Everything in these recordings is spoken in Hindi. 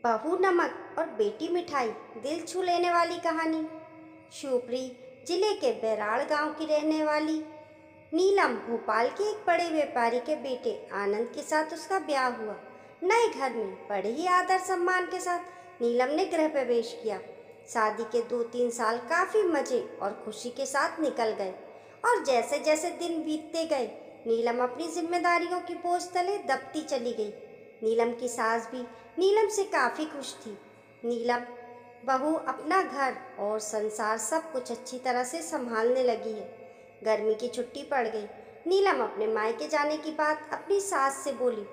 बहू नमक और बेटी मिठाई, दिल छू लेने वाली कहानी। शिवपुरी जिले के बैराड़ गांव की रहने वाली नीलम भोपाल के एक बड़े व्यापारी के बेटे आनंद के साथ उसका ब्याह हुआ। नए घर में बड़े ही आदर सम्मान के साथ नीलम ने गृह प्रवेश किया। शादी के 2-3 साल काफी मजे और खुशी के साथ निकल गए और जैसे जैसे दिन बीतते गए नीलम अपनी जिम्मेदारियों की बोझ तले दबती चली गई। नीलम की सास भी नीलम से काफ़ी खुश थी। नीलम बहू अपना घर और संसार सब कुछ अच्छी तरह से संभालने लगी है। गर्मी की छुट्टी पड़ गई। नीलम अपने मायके जाने की बात अपनी सास से बोली।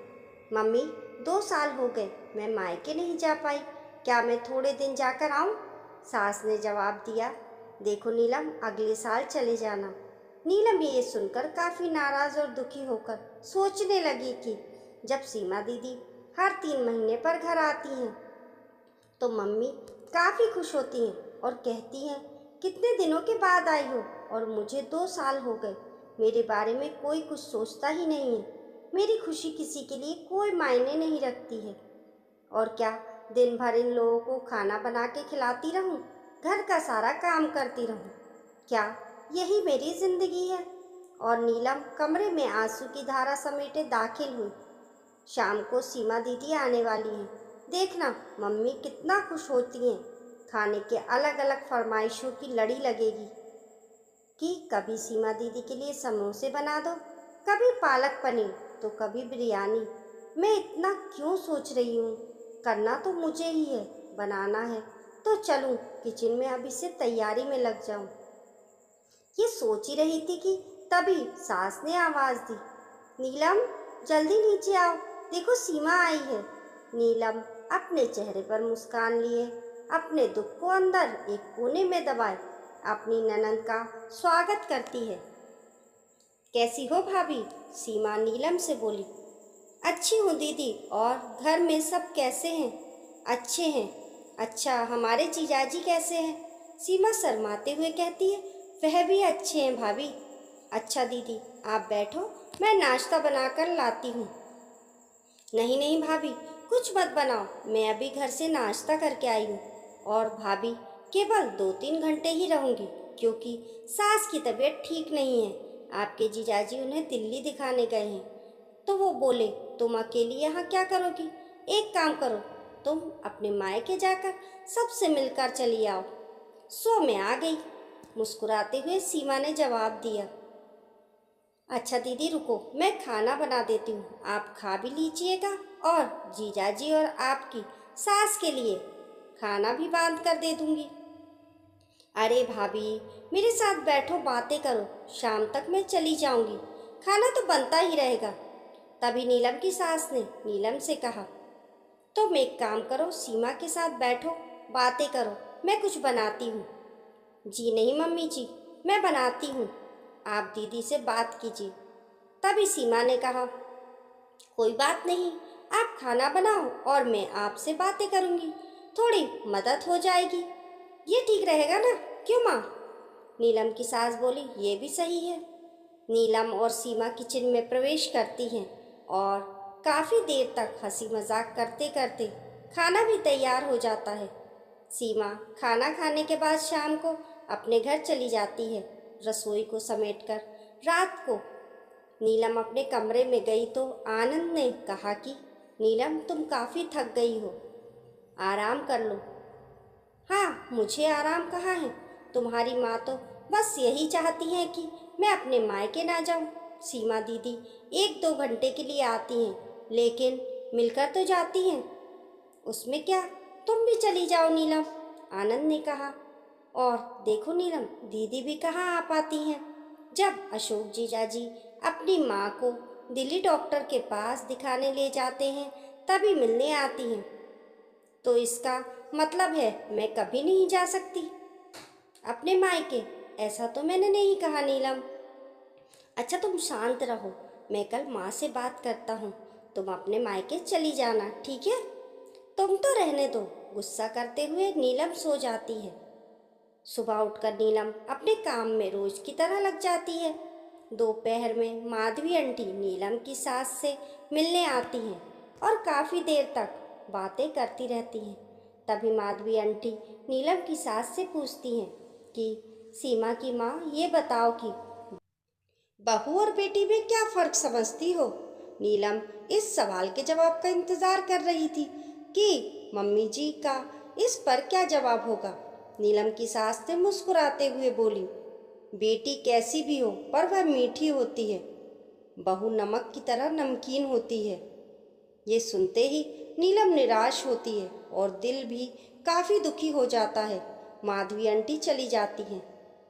मम्मी, 2 साल हो गए मैं मायके नहीं जा पाई, क्या मैं थोड़े दिन जाकर आऊँ? सास ने जवाब दिया, देखो नीलम, अगले साल चले जाना। नीलम ये सुनकर काफ़ी नाराज़ और दुखी होकर सोचने लगी कि जब सीमा दीदी हर 3 महीने पर घर आती हैं तो मम्मी काफ़ी खुश होती हैं और कहती हैं कितने दिनों के बाद आई हो, और मुझे 2 साल हो गए, मेरे बारे में कोई कुछ सोचता ही नहीं है। मेरी खुशी किसी के लिए कोई मायने नहीं रखती है। और क्या दिन भर इन लोगों को खाना बना के खिलाती रहूं, घर का सारा काम करती रहूं? क्या यही मेरी जिंदगी है? और नीलम कमरे में आंसू की धारा समेटे दाखिल हुई। शाम को सीमा दीदी आने वाली हैं। देखना मम्मी कितना खुश होती हैं। खाने के अलग अलग फरमाइशों की लड़ी लगेगी कि कभी सीमा दीदी के लिए समोसे बना दो, कभी पालक पनीर तो कभी बिरयानी। मैं इतना क्यों सोच रही हूँ? करना तो मुझे ही है, बनाना है तो चलूँ किचन में अभी से तैयारी में लग जाऊँ। ये सोच ही रही थी कि तभी सास ने आवाज़ दी, नीलम जल्दी नीचे आओ, देखो सीमा आई है। नीलम अपने चेहरे पर मुस्कान लिए अपने दुख को अंदर एक कोने में दबाए अपनी ननंद का स्वागत करती है। कैसी हो भाभी? सीमा नीलम से बोली। अच्छी हूँ दीदी, और घर में सब कैसे हैं? अच्छे हैं। अच्छा, हमारे जीजाजी कैसे हैं? सीमा शर्माते हुए कहती है, वह भी अच्छे हैं भाभी। अच्छा दीदी आप बैठो, मैं नाश्ता बनाकर लाती हूँ। नहीं नहीं भाभी, कुछ मत बनाओ, मैं अभी घर से नाश्ता करके आई हूँ। और भाभी केवल 2-3 घंटे ही रहूँगी, क्योंकि सास की तबीयत ठीक नहीं है। आपके जीजाजी उन्हें दिल्ली दिखाने गए हैं। तो वो बोले तुम अकेली यहाँ क्या करोगी? एक काम करो, तुम अपने मायके जाकर सबसे मिलकर चली आओ। सो मैं आ गई, मुस्कुराते हुए सीमा ने जवाब दिया। अच्छा दीदी रुको, मैं खाना बना देती हूँ, आप खा भी लीजिएगा और जीजाजी और आपकी सास के लिए खाना भी बांध कर दे दूँगी। अरे भाभी, मेरे साथ बैठो, बातें करो, शाम तक मैं चली जाऊँगी, खाना तो बनता ही रहेगा। तभी नीलम की सास ने नीलम से कहा, तुम एक काम करो, सीमा के साथ बैठो, बातें करो, मैं कुछ बनाती हूँ। जी नहीं मम्मी जी, मैं बनाती हूँ, आप दीदी से बात कीजिए। तभी सीमा ने कहा, कोई बात नहीं, आप खाना बनाओ और मैं आपसे बातें करूँगी, थोड़ी मदद हो जाएगी। ये ठीक रहेगा ना, क्यों माँ? नीलम की सास बोली, ये भी सही है। नीलम और सीमा किचन में प्रवेश करती हैं और काफ़ी देर तक हंसी मजाक करते करते खाना भी तैयार हो जाता है। सीमा खाना खाने के बाद शाम को अपने घर चली जाती है। रसोई को समेटकर रात को नीलम अपने कमरे में गई तो आनंद ने कहा कि नीलम तुम काफ़ी थक गई हो, आराम कर लो। हाँ, मुझे आराम कहाँ है, तुम्हारी माँ तो बस यही चाहती हैं कि मैं अपने मायके ना जाऊँ। सीमा दीदी 1-2 घंटे के लिए आती हैं, लेकिन मिलकर तो जाती हैं। उसमें क्या, तुम भी चली जाओ नीलम, आनंद ने कहा। और देखो नीलम, दीदी भी कहाँ आ पाती हैं। जब अशोक जीजाजी अपनी माँ को दिल्ली डॉक्टर के पास दिखाने ले जाते हैं तभी मिलने आती हैं। तो इसका मतलब है मैं कभी नहीं जा सकती अपने मायके? ऐसा तो मैंने नहीं कहा नीलम। अच्छा तुम शांत रहो, मैं कल माँ से बात करता हूँ, तुम अपने मायके चली जाना, ठीक है? तुम तो रहने दो। गुस्सा करते हुए नीलम सो जाती है। सुबह उठकर नीलम अपने काम में रोज की तरह लग जाती है। दोपहर में माधवी आंटी नीलम की सास से मिलने आती हैं और काफ़ी देर तक बातें करती रहती हैं। तभी माधवी आंटी नीलम की सास से पूछती हैं कि सीमा की माँ, ये बताओ कि बहू और बेटी में क्या फर्क समझती हो। नीलम इस सवाल के जवाब का इंतजार कर रही थी कि मम्मी जी का इस पर क्या जवाब होगा। नीलम की सास ने मुस्कुराते हुए बोली, बेटी कैसी भी हो पर वह मीठी होती है, बहू नमक की तरह नमकीन होती है। ये सुनते ही नीलम निराश होती है और दिल भी काफ़ी दुखी हो जाता है। माधवी आंटी चली जाती हैं।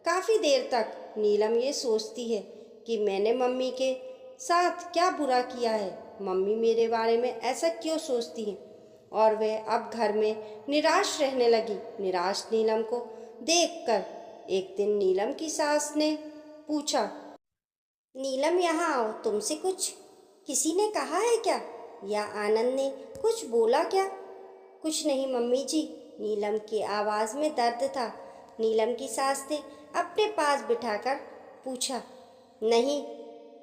काफ़ी देर तक नीलम ये सोचती है कि मैंने मम्मी के साथ क्या बुरा किया है, मम्मी मेरे बारे में ऐसा क्यों सोचती हैं। और वह अब घर में निराश रहने लगी। निराश नीलम को देखकर एक दिन नीलम की सास ने पूछा, नीलम यहाँ आओ, तुमसे कुछ किसी ने कहा है क्या, या आनंद ने कुछ बोला क्या। कुछ नहीं मम्मी जी, नीलम की आवाज़ में दर्द था। नीलम की सास ने अपने पास बिठाकर पूछा, नहीं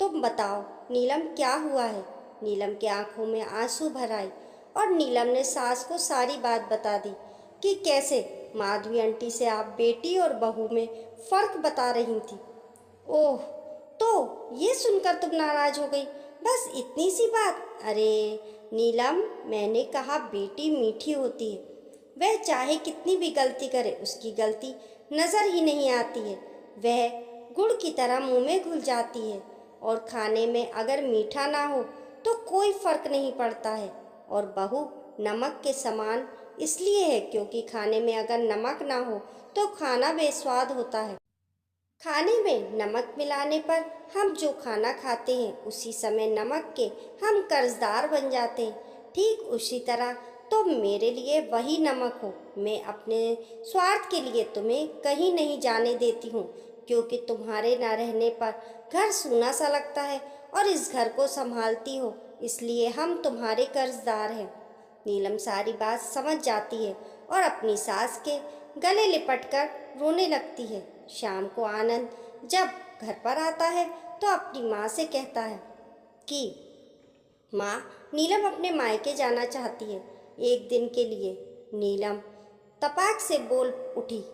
तुम बताओ नीलम क्या हुआ है। नीलम की आंखों में आंसू भर आए और नीलम ने सास को सारी बात बता दी कि कैसे माधवी आंटी से आप बेटी और बहू में फ़र्क बता रही थी। ओह, तो ये सुनकर तुम नाराज हो गई, बस इतनी सी बात। अरे नीलम, मैंने कहा बेटी मीठी होती है, वह चाहे कितनी भी गलती करे उसकी गलती नज़र ही नहीं आती है, वह गुड़ की तरह मुंह में घुल जाती है। और खाने में अगर मीठा ना हो तो कोई फर्क नहीं पड़ता है। और बहू नमक के समान इसलिए है क्योंकि खाने में अगर नमक ना हो तो खाना बेस्वाद होता है। खाने में नमक मिलाने पर हम जो खाना खाते हैं उसी समय नमक के हम कर्जदार बन जाते हैं। ठीक उसी तरह तुम मेरे लिए वही नमक हो। मैं अपने स्वार्थ के लिए तुम्हें कहीं नहीं जाने देती हूँ, क्योंकि तुम्हारे ना रहने पर घर सूना सा लगता है और इस घर को संभालती हो, इसलिए हम तुम्हारे कर्जदार हैं। नीलम सारी बात समझ जाती है और अपनी सास के गले लिपटकर रोने लगती है। शाम को आनंद जब घर पर आता है तो अपनी माँ से कहता है कि माँ, नीलम अपने मायके जाना चाहती है एक दिन के लिए। नीलम तपाक से बोल उठी,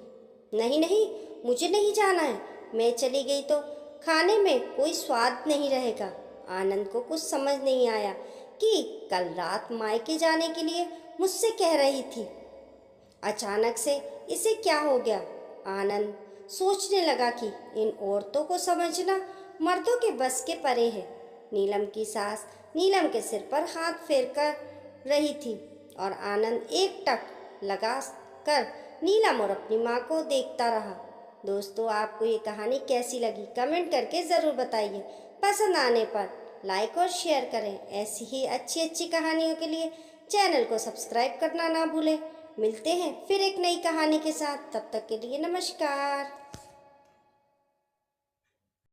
नहीं नहीं, मुझे नहीं जाना है, मैं चली गई तो खाने में कोई स्वाद नहीं रहेगा। आनंद को कुछ समझ नहीं आया कि कल रात मायके जाने के लिए मुझसे कह रही थी, अचानक से इसे क्या हो गया। आनंद सोचने लगा कि इन औरतों को समझना मर्दों के बस के परे है। नीलम की सास नीलम के सिर पर हाथ फेर कर रही थी और आनंद एकटक लगा कर नीलम और अपनी माँ को देखता रहा। दोस्तों, आपको ये कहानी कैसी लगी कमेंट करके ज़रूर बताइए। पसंद आने पर लाइक और शेयर करें। ऐसी ही अच्छी अच्छी कहानियों के लिए चैनल को सब्सक्राइब करना ना भूलें। मिलते हैं फिर एक नई कहानी के साथ, तब तक के लिए नमस्कार।